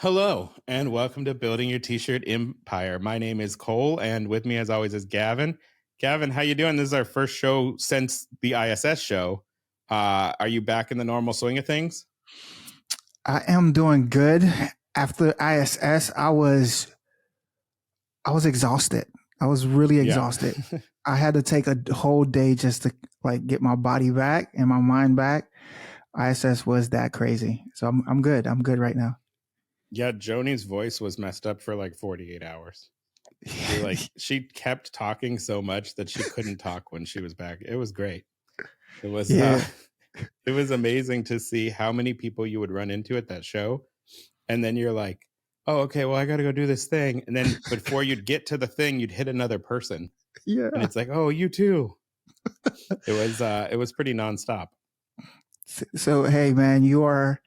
Hello, and welcome to Building Your T-Shirt Empire. My name is Cole, and with me, as always, is Gavin. Gavin, how you doing? This is our first show since the ISS show. Are you back in the normal swing of things? I am doing good. After ISS, I was exhausted. I was really Yeah. exhausted. I had to take a whole day just to get my body back and my mind back. ISS was that crazy. So I'm good. I'm good right now. Yeah, Joni's voice was messed up for like 48 hours. She kept talking so much that she couldn't talk when she was back. It was great. It was Yeah. it was amazing to see how many people you would run into at that show. And then you're like, oh, okay, well, I got to go do this thing. And then before you'd get to the thing, you'd hit another person. Yeah. And it's like, oh, you too. It was pretty nonstop. So hey man, you are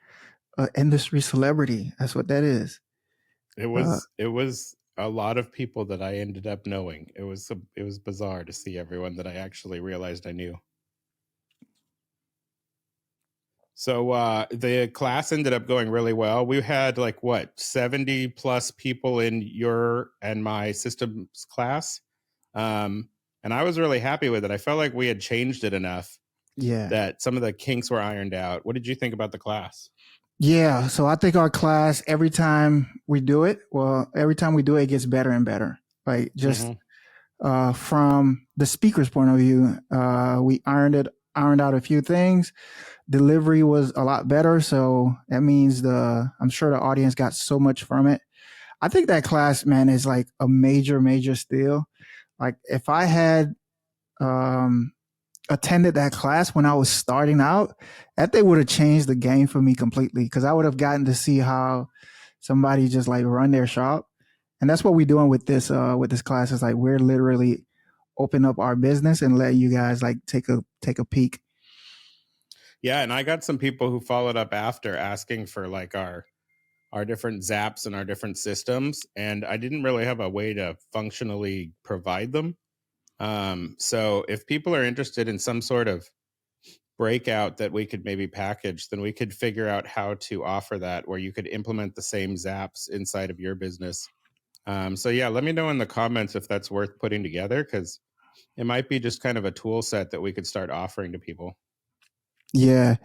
an industry celebrity. That's what that is. It was a lot of people that I ended up knowing. It was bizarre to see everyone that I actually realized I knew. So the class ended up going really well. We had 70 plus people in your and my systems class. And I was really happy with it. I felt like we had changed it enough that some of the kinks were ironed out. What did you think about the class? Yeah. So I think our class, every time we do it, it gets better and better. Like just from the speaker's point of view, we ironed out a few things. Delivery was a lot better, so that means I'm sure the audience got so much from it. I think that class, man, is like a major steal. Like if I had attended that class when I was starting out, that thing would have changed the game for me completely, because I would have gotten to see how somebody just like run their shop. And that's what we're doing with this class. Is like we're literally open up our business and letting you guys like take a peek. Yeah, and I got some people who followed up after asking for like our different zaps and our different systems, and I didn't really have a way to functionally provide them. So if people are interested in some sort of breakout that we could maybe package, then we could figure out how to offer that where you could implement the same zaps inside of your business. So yeah, let me know in the comments if that's worth putting together, because it might be just kind of a tool set that we could start offering to people. Yeah,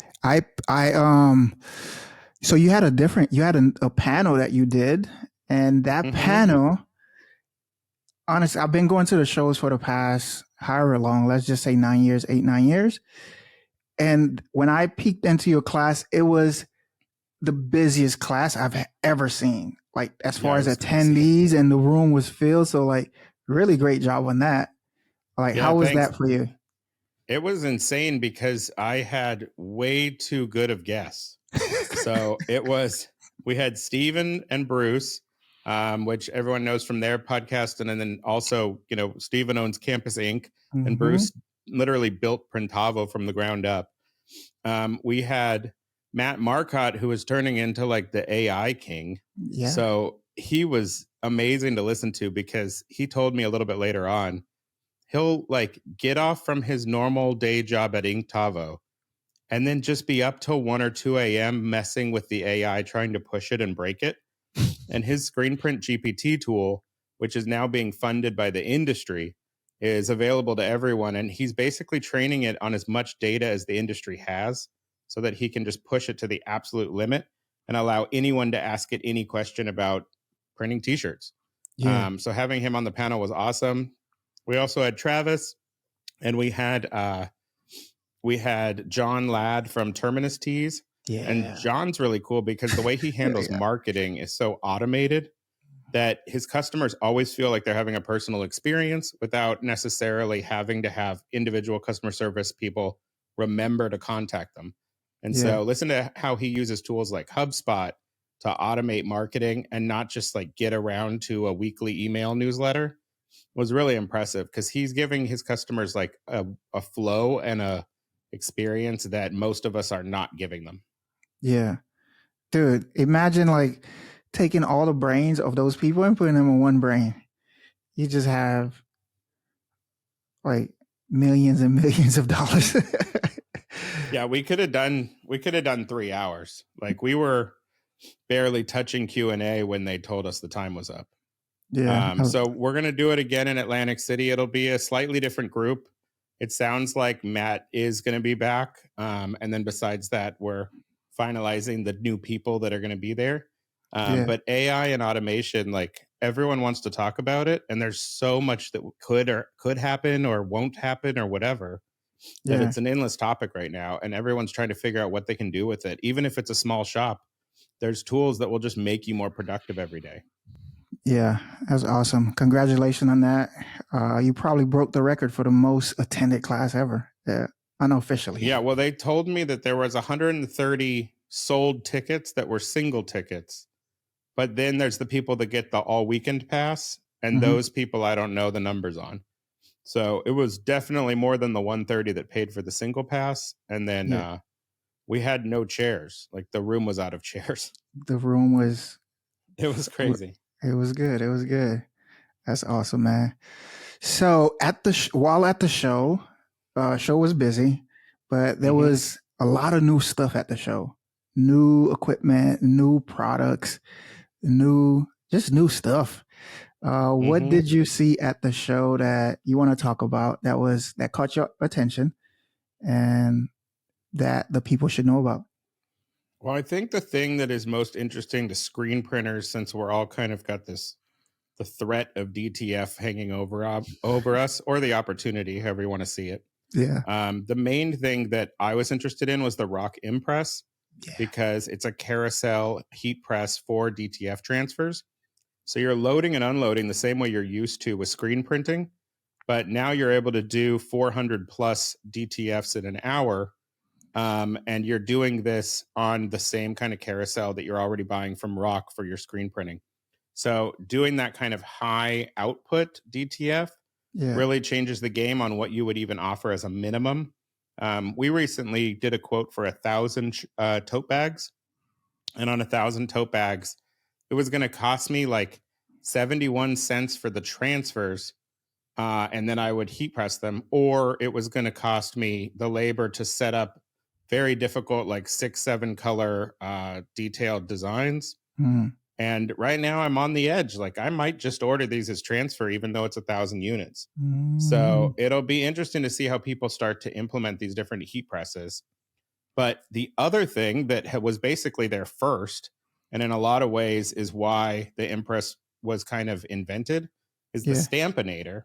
so you had a panel that you did, and that panel, honestly, I've been going to the shows for the past however long, let's just say 8, 9 years. And when I peeked into your class, it was the busiest class I've ever seen. Like as far as attendees, and the room was filled. So like really great job on that. Like how was that for you? It was insane because I had way too good of guests. So we had Steven and Bruce, which everyone knows from their podcast. And then also, Steven owns Campus Inc. And Bruce literally built Printavo from the ground up. We had Matt Marcotte, who was turning into like the AI king. Yeah. So he was amazing to listen to, because he told me a little bit later on, he'll like get off from his normal day job at Inktovo and then just be up till 1 or 2 a.m. messing with the AI, trying to push it and break it. And his screen print GPT tool, which is now being funded by the industry, is available to everyone. And he's basically training it on as much data as the industry has, so that he can just push it to the absolute limit and allow anyone to ask it any question about printing t-shirts. Yeah. So having him on the panel was awesome. We also had Travis, and we had John Ladd from Terminus Tees. Yeah. And John's really cool because the way he handles marketing is so automated that his customers always feel like they're having a personal experience without necessarily having to have individual customer service people remember to contact them. And so listen to how he uses tools like HubSpot to automate marketing and not just like get around to a weekly email newsletter. Was really impressive, because he's giving his customers like a flow and a experience that most of us are not giving them. Yeah. Dude, imagine like taking all the brains of those people and putting them in one brain. You just have like millions and millions of dollars. Yeah, we could have done 3 hours. Like we were barely touching Q&A when they told us the time was up. Yeah. So we're going to do it again in Atlantic City. It'll be a slightly different group. It sounds like Matt is going to be back. And then besides that, we're finalizing the new people that are going to be there. But AI and automation, like everyone wants to talk about it. And there's so much that could happen or won't happen or whatever, that it's an endless topic right now. And everyone's trying to figure out what they can do with it. Even if it's a small shop, there's tools that will just make you more productive every day. Yeah, that's awesome. Congratulations on that. You probably broke the record for the most attended class ever, unofficially. Yeah, well, they told me that there was 130 sold tickets that were single tickets. But then there's the people that get the all weekend pass, and those people I don't know the numbers on. So it was definitely more than the 130 that paid for the single pass. And then we had no chairs. Like the room was out of chairs. The room was... It was crazy. It was good. It was good. That's awesome, man. So while at the show was busy, but there was a lot of new stuff at the show. New equipment, new products, just new stuff. What did you see at the show that you want to talk about that caught your attention and that the people should know about? Well, I think the thing that is most interesting to screen printers, since we're all kind of got the threat of DTF hanging over us, or the opportunity, however you want to see it. Yeah. The main thing that I was interested in was the Rock Impress, because it's a carousel heat press for DTF transfers. So you're loading and unloading the same way you're used to with screen printing, but now you're able to do 400 plus DTFs in an hour. And you're doing this on the same kind of carousel that you're already buying from Rock for your screen printing. So doing that kind of high output DTF really changes the game on what you would even offer as a minimum. We recently did a quote for 1,000 tote bags. And on 1,000 tote bags, it was going to cost me like 71 cents for the transfers. And then I would heat press them, or it was going to cost me the labor to set up very difficult, like 6-7 color detailed designs. And right now I'm on the edge. Like I might just order these as transfer, even though it's 1,000 units. So it'll be interesting to see how people start to implement these different heat presses. But the other thing that was basically there first, and in a lot of ways is why the Impress was kind of invented, is the Stampinator.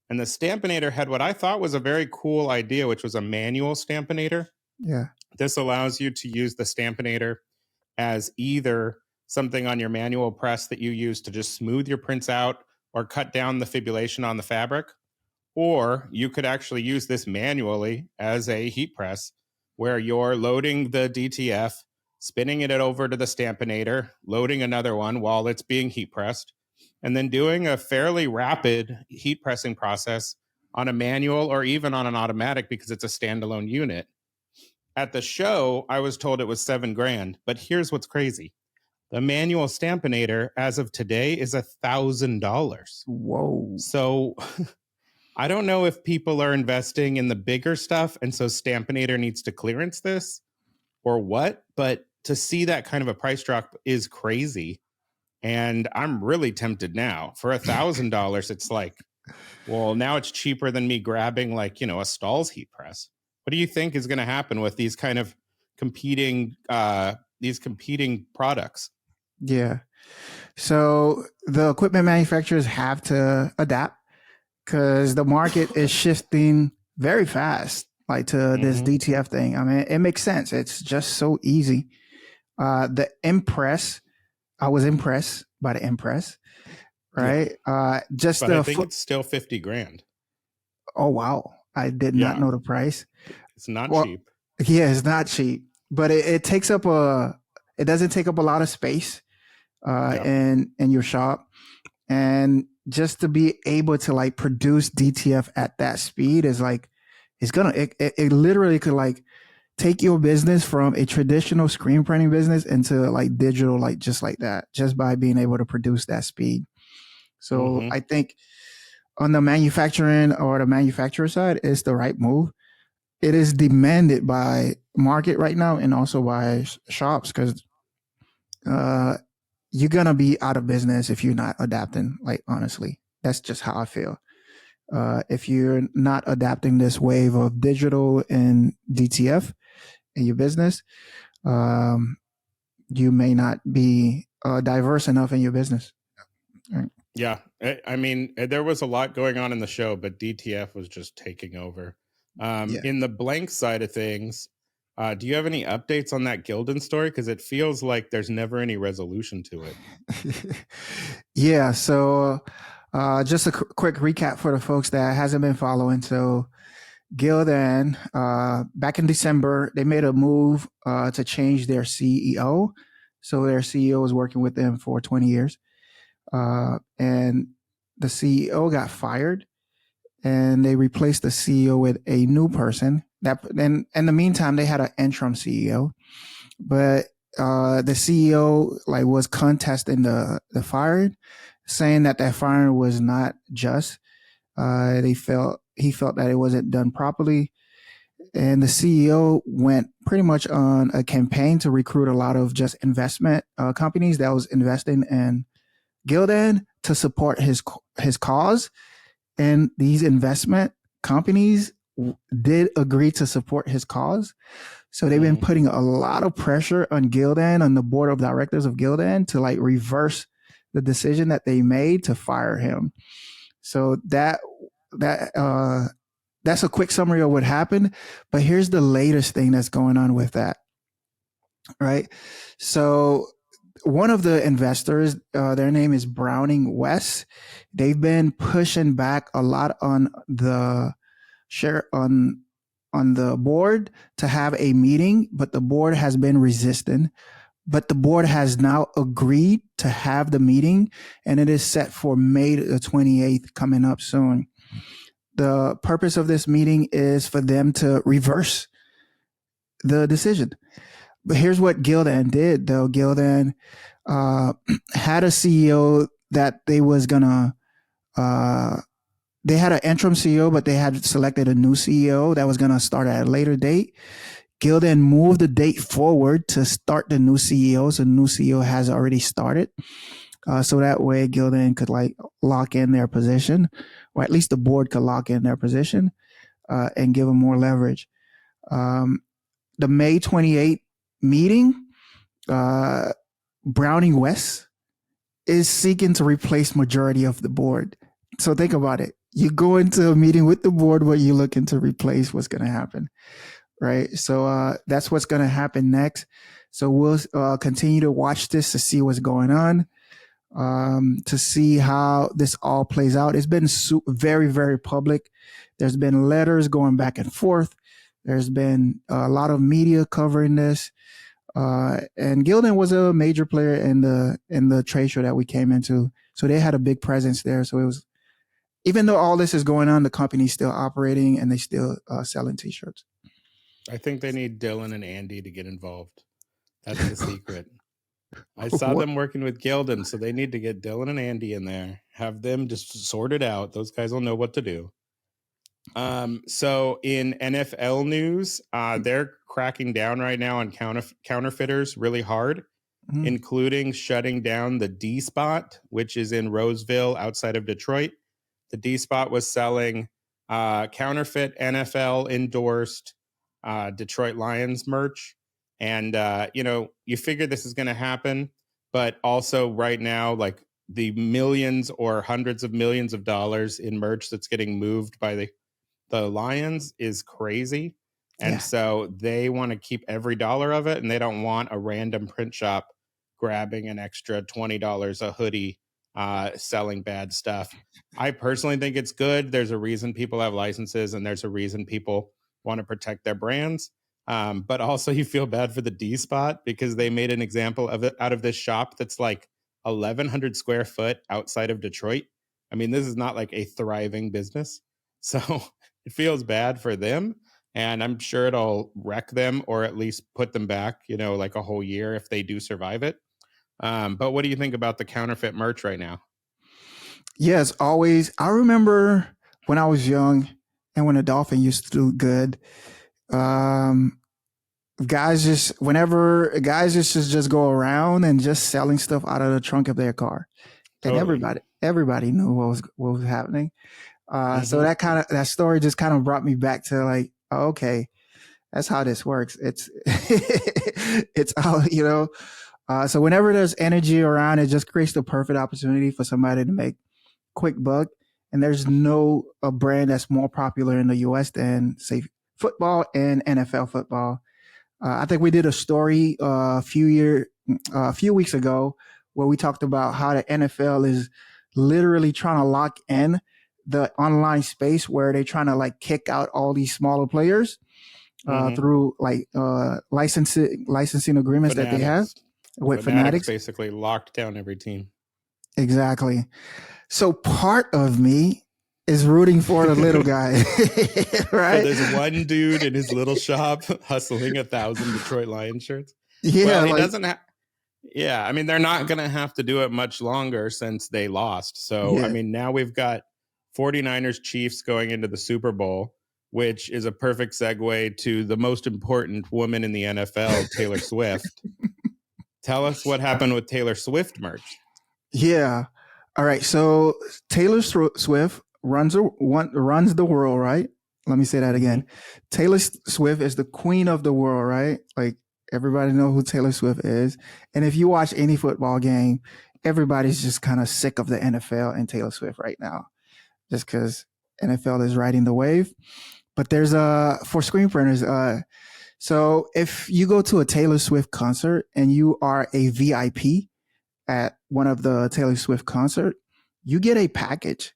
And the Stampinator had what I thought was a very cool idea, which was a manual Stampinator. Yeah. This allows you to use the Stampinator as either something on your manual press that you use to just smooth your prints out or cut down the fibrillation on the fabric. Or you could actually use this manually as a heat press where you're loading the DTF, spinning it over to the Stampinator, loading another one while it's being heat pressed, and then doing a fairly rapid heat pressing process on a manual or even on an automatic because it's a standalone unit. At the show, I was told it was $7,000, but here's what's crazy. The manual Stampinator, as of today, is $1,000. Whoa. So I don't know if people are investing in the bigger stuff, and so Stampinator needs to clearance this or what, but to see that kind of a price drop is crazy. And I'm really tempted now. For $1,000, it's like, well, now it's cheaper than me grabbing like, a Stahl's heat press. What do you think is going to happen with these kind of competing products? Yeah. So the equipment manufacturers have to adapt because the market is shifting very fast, like to this DTF thing. I mean, it makes sense. It's just so easy. The Impress, I was impressed by the Impress, right? Yeah. But I think it's still $50,000. Oh, wow. I did not know the price. It's not cheap. Yeah, it's not cheap, but it takes up it doesn't take up a lot of space in your shop. And just to be able to like produce DTF at that speed is like, it literally could like take your business from a traditional screen printing business into like digital, like just like that, just by being able to produce that speed. So I think on the manufacturing or the manufacturer side, it's the right move. It is demanded by market right now and also by shops because uh, you're gonna be out of business if you're not adapting. Like honestly, that's just how I feel. If you're not adapting this wave of digital and DTF in your business, um, you may not be diverse enough in your business. Right. Yeah, I mean, there was a lot going on in the show, but DTF was just taking over. Yeah. In the blank side of things, do you have any updates on that Gildan story? Because it feels like there's never any resolution to it. Yeah. So, just a quick recap for the folks that hasn't been following. So, Gildan, back in December, they made a move to change their CEO. So their CEO was working with them for 20 years, and the CEO got fired, and they replaced the CEO with a new person. That and in the meantime, they had an interim CEO, but the CEO like was contesting the firing, saying that firing was not just. He felt that it wasn't done properly, and the CEO went pretty much on a campaign to recruit a lot of just investment companies that was investing in Gildan to support his cause. And these investment companies did agree to support his cause. So they've been putting a lot of pressure on Gildan, on the board of directors of Gildan, to like reverse the decision that they made to fire him. So that's a quick summary of what happened. But here's the latest thing that's going on with that. Right. So one of the investors, their name is Browning West. They've been pushing back a lot on the share on the board to have a meeting, but the board has been resistant. But the board has now agreed to have the meeting, and it is set for May the 28th, coming up soon. The purpose of this meeting is for them to reverse the decision. But here's what Gildan did, though. Gildan had a CEO that they was gonna. They had an interim CEO, but they had selected a new CEO that was gonna start at a later date. Gildan moved the date forward to start the new CEO, so the new CEO has already started. So that way, Gildan could like lock in their position, or at least the board could lock in their position and give them more leverage. Um, the May 28th meeting, Browning West is seeking to replace majority of the board. So think about it. You go into a meeting with the board where you're looking to replace what's going to happen, right? So that's what's going to happen next. So we'll continue to watch this to see what's going on, to see how this all plays out. It's been very, very public. There's been letters going back and forth. There's been a lot of media covering this. And Gildan was a major player in the trade show that we came into, so they had a big presence there. So it was, even though all this is going on, the company's still operating and they still selling T-shirts. I think they need Dylan and Andy to get involved. That's the secret. I saw them working with Gildan, so they need to get Dylan and Andy in there. Have them just sort it out. Those guys will know what to do. So in NFL news, they're cracking down right now on counterfeiters really hard, including shutting down the D Spot, which is in Roseville outside of Detroit. The D Spot was selling counterfeit NFL endorsed Detroit Lions merch. And, you figure this is going to happen, but also right now, like the millions or hundreds of millions of dollars in merch that's getting moved by the Lions is crazy. And so they want to keep every dollar of it, and they don't want a random print shop grabbing an extra $20 a hoodie selling bad stuff. I personally think it's good. There's a reason people have licenses, and there's a reason people want to protect their brands. But also you feel bad for the D Spot because they made an example of it out of this shop that's like 1,100 square foot outside of Detroit. I mean, this is not like a thriving business. So it feels bad for them. And I'm sure it'll wreck them or at least put them back, like a whole year if they do survive it. But what do you think about the counterfeit merch right now? Yes, always. I remember when I was young and when the Dolphin used to do good. Um, Guys just go around and just selling stuff out of the trunk of their car, and Totally. everybody knew what was happening. So Hmm. that story just kind of brought me back to like, oh, okay, that's how this works. It's it's how So whenever there's energy around, it just creates the perfect opportunity for somebody to make quick buck. And there's no a brand that's more popular in the U.S. than say football and NFL football. I think we did a story a few weeks ago where we talked about how the NFL is literally trying to lock in the online space where they're trying to like kick out all these smaller players Hmm. through like licensing agreements that they have Fanatics. with Fanatics Fanatics. basically locked down every team. Exactly. So part of me is rooting for the little guy, For right? this one dude in his little shop hustling 1,000 Detroit Lions shirts. Well, Yeah, he like doesn't have. Yeah, I mean, they're not going to have to do it much longer since they lost. So, I yeah, mean, now we've got 49ers Chiefs going into the Super Bowl, which is a perfect segue to the most important woman in the NFL, Taylor Swift. Tell us what happened with Taylor Swift merch. yeah. All right. So Taylor Swift runs the world, right? Let me say that Mm-hmm. again. Taylor Swift is the queen of the world, right? Like everybody know who Taylor Swift is. And if you watch any football game, everybody's just kind of sick of the NFL and Taylor Swift right now, just because NFL is riding the wave. But there's for screen printers. So if you go to a Taylor Swift concert and you are a VIP at one of the Taylor Swift concert, you get a package,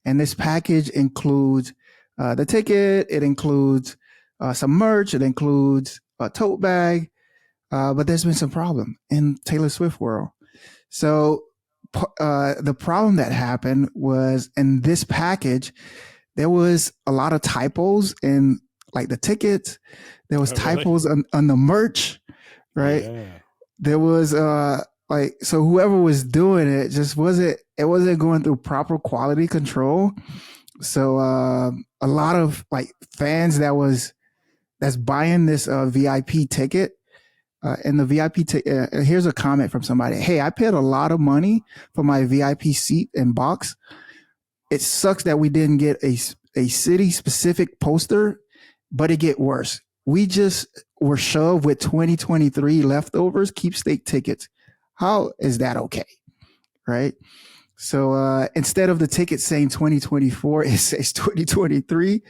and this package includes the ticket. It includes some merch. It includes a tote bag. But there's been some problem in Taylor Swift world. So the problem that happened was in this package, there was a lot of typos in like the tickets. There was Oh, really? typos on the merch, right? Yeah. There was like so whoever was doing it just wasn't going through proper quality control. So a lot of like fans that's buying this VIP ticket. And the VIP ticket, here's a comment from somebody. Hey, I paid a lot of money for my VIP seat and box. It sucks that we didn't get a city specific poster, but it get worse. We just were shoved with 2023 leftovers keepsake tickets. How is that okay? Right. So instead of the ticket saying 2024, it says 2023.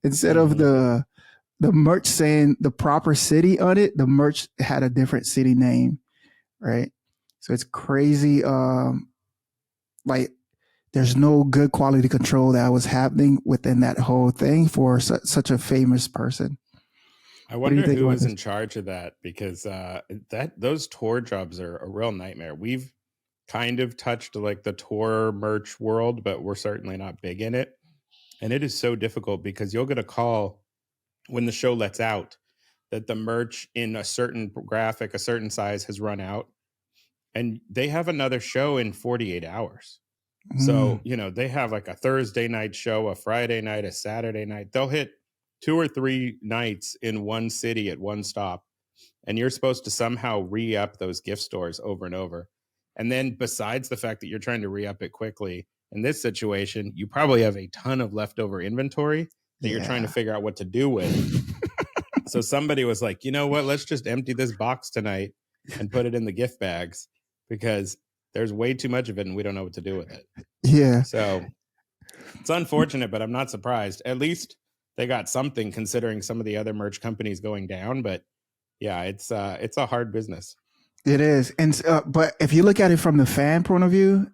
Instead of Mm-hmm. the merch saying the proper city on it, the merch had a different city name. Right. So it's crazy. Like there's no good quality control that was happening within that whole thing for such a famous person. I What do you wonder think who about was this? in charge of that because that those tour jobs are a real nightmare. We've kind of touched like the tour merch world, but we're certainly not big in it. And it is so difficult because you'll get a call when the show lets out that the merch in a certain graphic, a certain size has run out, and they have another show in 48 hours. So, Mm, they have like a Thursday night show, a Friday night, a Saturday night. They'll hit 2 or 3 nights in one city at one stop. And you're supposed to somehow re up those gift stores over and over. And then, besides the fact that you're trying to re up it quickly, in this situation, you probably have a ton of leftover inventory that you're trying to yeah. figure out what to do with. So somebody was like, you know what? Let's just empty this box tonight and put it in the gift bags because there's way too much of it and we don't know what to do with it. Yeah. So it's unfortunate, but I'm not surprised. At least they got something considering some of the other merch companies going down. But yeah, it's a hard business. It is, and but if you look at it from the fan point of view,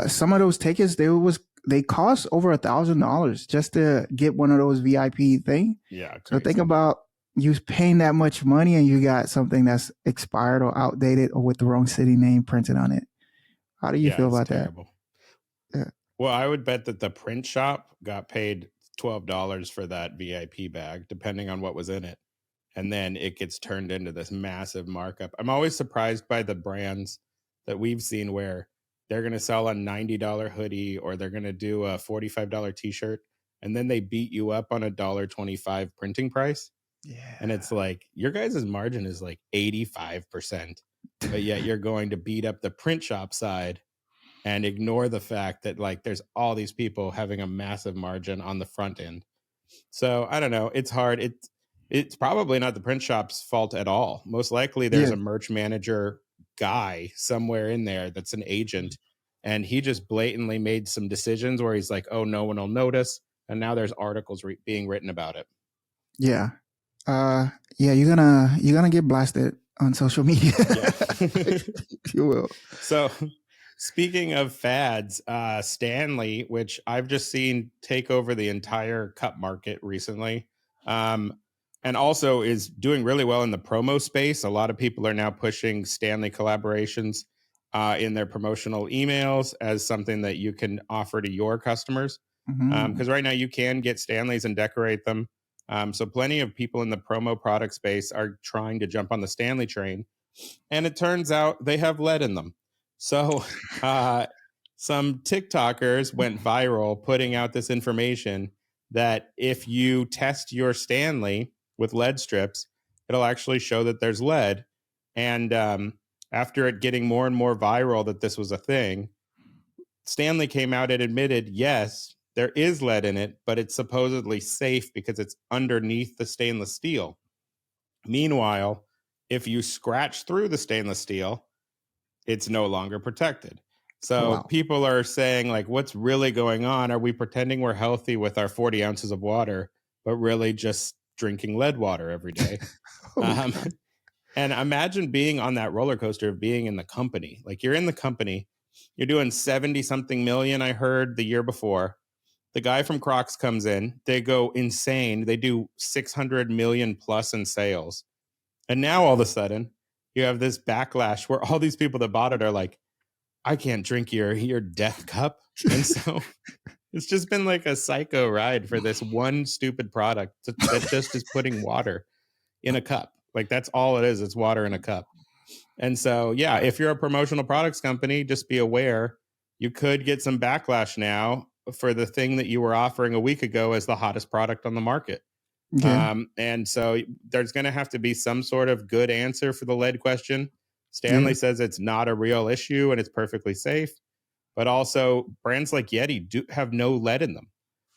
some of those tickets they cost over $1,000 just to get one of those VIP thing. Yeah, So think crazy. about you paying that much money and you got something that's expired or outdated or with the wrong city name printed on it. How do you Yeah, feel it's about that? terrible. Yeah, Well, I would bet that the print shop got paid $12 for that VIP bag, depending on what was in it. And then it gets turned into this massive markup. I'm always surprised by the brands that we've seen where they're going to sell a $90 hoodie or they're going to do a $45 t-shirt and then they beat you up on a $1.25 printing price. And Yeah. it's like, your guys' margin is like 85%, but yet you're going to beat up the print shop side and ignore the fact that like there's all these people having a massive margin on the front end. So I don't know. It's hard. It's probably not the print shop's fault at all. Most likely there's Yeah. a merch manager guy somewhere in there that's an agent, and he just blatantly made some decisions where he's like, oh, no one will notice. And now there's articles being written about it. Yeah. Yeah, you're gonna get blasted on social media. Yeah. You will. So speaking of fads, Stanley, which I've just seen take over the entire cup market recently, and also is doing really well in the promo space. A lot of people are now pushing Stanley collaborations in their promotional emails as something that you can offer to your customers. Because right now you can get Stanleys and decorate them. So plenty of people in the promo product space are trying to jump on the Stanley train. And it turns out they have lead in them. So some TikTokers went viral putting out this information that if you test your Stanley with lead strips, it'll actually show that there's lead. And after it getting more and more viral that this was a thing, Stanley came out and admitted, yes, there is lead in it, but it's supposedly safe because it's underneath the stainless steel. Meanwhile, if you scratch through the stainless steel, it's no longer protected. So Wow. people are saying, like, what's really going on? Are we pretending we're healthy with our 40 ounces of water, but really just drinking lead water every day? And imagine being on that roller coaster of being in the company. Like, you're in the company, you're doing 70 something million, I heard the year before. The guy from Crocs comes in, they go insane. They do 600 million plus in sales. And now all of a sudden, you have this backlash where all these people that bought it are like, I can't drink your death cup. And so it's just been like a psycho ride for this one stupid product that just is putting water in a cup. Like, that's all it is. It's water in a cup. And so, yeah, if you're a promotional products company, just be aware you could get some backlash now for the thing that you were offering a week ago as the hottest product on the market. Yeah. And so there's going to have to be some sort of good answer for the lead question. Stanley Yeah. says it's not a real issue and it's perfectly safe, but also brands like Yeti do have no lead in them.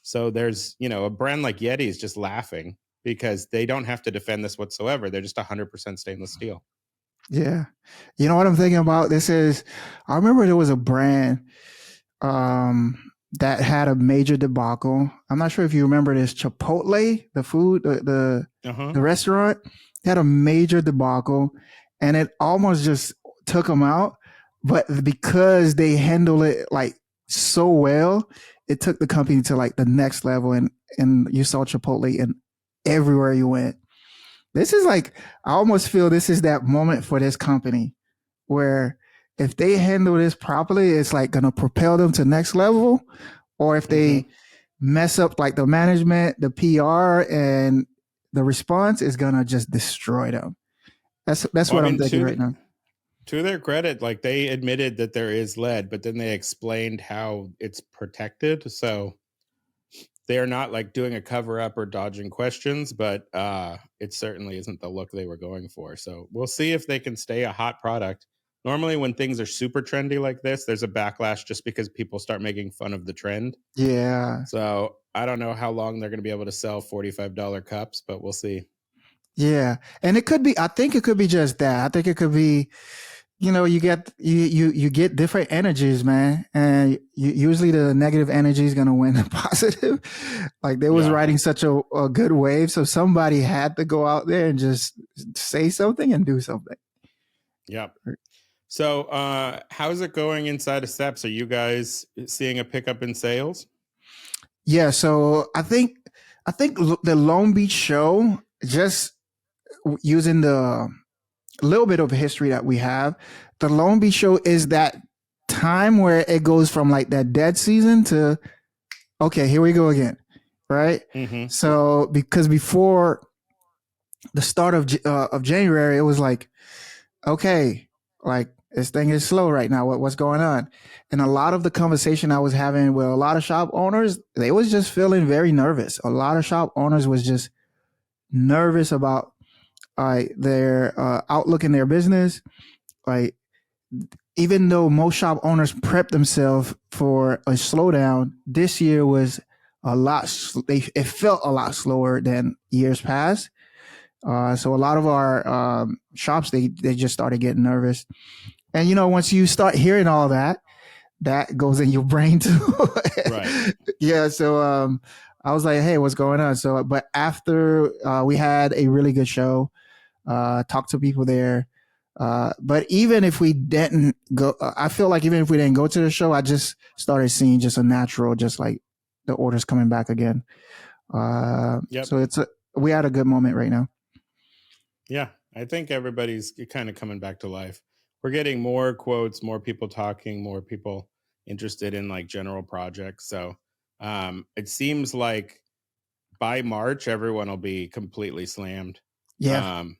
So there's, a brand like Yeti is just laughing because they don't have to defend this whatsoever. They're just 100% stainless steel. Yeah. You know what I'm thinking about? I remember there was a brand that had a major debacle. I'm not sure if you remember this Chipotle, the food, the restaurant, had a major debacle, and it almost just took them out. But because they handled it like so well, it took the company to like the next level, and you saw Chipotle in everywhere you went. This is like, I almost feel this is that moment for this company where if they handle this properly, it's like going to propel them to next level. Or if they mess up like the management, the PR, and the response is going to just destroy them. That's what I'm thinking right now. To their credit, like, they admitted that there is lead, but then they explained how it's protected. So they're not like doing a cover up or dodging questions, but it certainly isn't the look they were going for. So we'll see if they can stay a hot product. Normally when things are super trendy like this, there's a backlash just because people start making fun of the trend. Yeah. So I don't know how long they're going to be able to sell $45 cups, but we'll see. Yeah. And I think it could be just that. I think it could be, you get different energies, man, and usually the negative energy is going to win the positive. Like, they was riding such a good wave, so somebody had to go out there and just say something and do something. Yep. So how's it going inside of Steps? Are you guys seeing a pickup in sales? Yeah, so I think the Long Beach show, just using the little bit of history that we have, the Long Beach show is that time where it goes from like that dead season to, okay, here we go again, right? Mm-hmm. So because before the start of January, it was like, okay, like, this thing is slow right now. What's going on? And a lot of the conversation I was having with a lot of shop owners, they was just feeling very nervous. A lot of shop owners was just nervous about their outlook in their business. Like, even though most shop owners prep themselves for a slowdown, this year was a lot. It felt a lot slower than years past. So a lot of our shops they just started getting nervous, and once you start hearing all that, that goes in your brain too. Right. Yeah. So I was like, hey, what's going on? So, but after we had a really good show, talked to people there. But even if we didn't go, I feel like even if we didn't go to the show, I just started seeing just a natural, just like the orders coming back again. Yep. So we had a good moment right now. Yeah, I think everybody's kind of coming back to life. We're getting more quotes, more people talking, more people interested in like general projects. So it seems like by March, everyone will be completely slammed. Yeah. Um,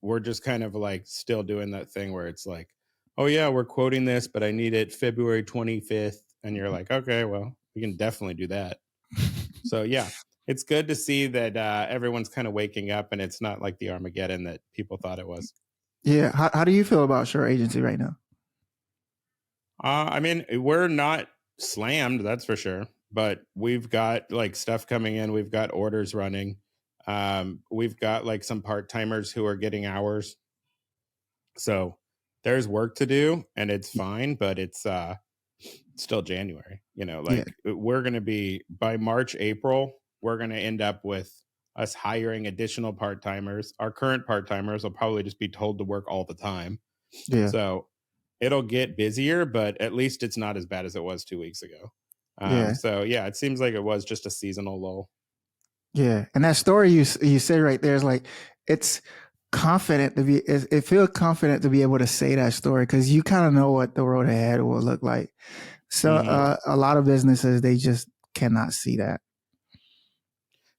we're just kind of like still doing that thing where it's like, oh, yeah, we're quoting this, but I need it February 25th. And you're like, okay, well, we can definitely do that. So, yeah, it's good to see that everyone's kind of waking up and it's not like the Armageddon that people thought it was. Yeah. How do you feel about Sure Agency right now? I mean, we're not slammed, that's for sure. But we've got like stuff coming in. We've got orders running. We've got like some part timers who are getting hours. So there's work to do, and it's fine. But it's still January. Yeah. Like we're gonna be by March, April. We're gonna end up with us hiring additional part timers. Our current part timers will probably just be told to work all the time. Yeah. So it'll get busier, but at least it's not as bad as it was 2 weeks ago. Yeah. So yeah, it seems like it was just a seasonal lull. Yeah. And that story you say right there is like, it's confident to be, it feels confident to be able to say that story because you kind of know what the road ahead will look like. So a lot of businesses, they just cannot see that.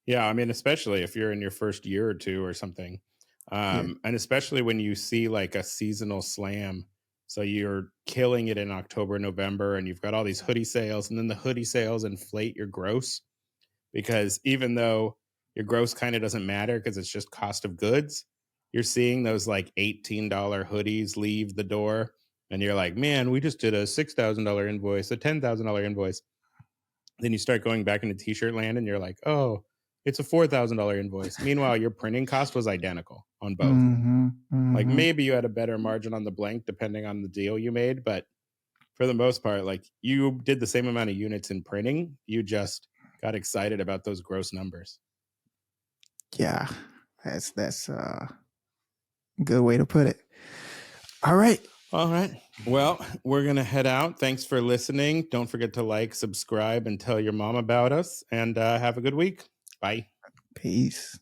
Yeah, I mean, especially if you're in your first year or two or something. Yeah. And especially when you see like a seasonal slam. So you're killing it in October, November, and you've got all these hoodie sales, and then the hoodie sales inflate your gross because even though your gross kind of doesn't matter because it's just cost of goods, you're seeing those like $18 hoodies leave the door, and you're like, man, we just did a $6,000 invoice, a $10,000 invoice. Then you start going back into t-shirt land and you're like, oh, it's a $4,000 invoice. Meanwhile, your printing cost was identical on both. Mm-hmm. Like Mm-hmm. maybe you had a better margin on the blank depending on the deal you made, but for the most part, like you did the same amount of units in printing. You just got excited about those gross numbers. Yeah. That's a good way to put it. All right. All right. Well, we're going to head out. Thanks for listening. Don't forget to like, subscribe, and tell your mom about us. And have a good week. Bye. Peace.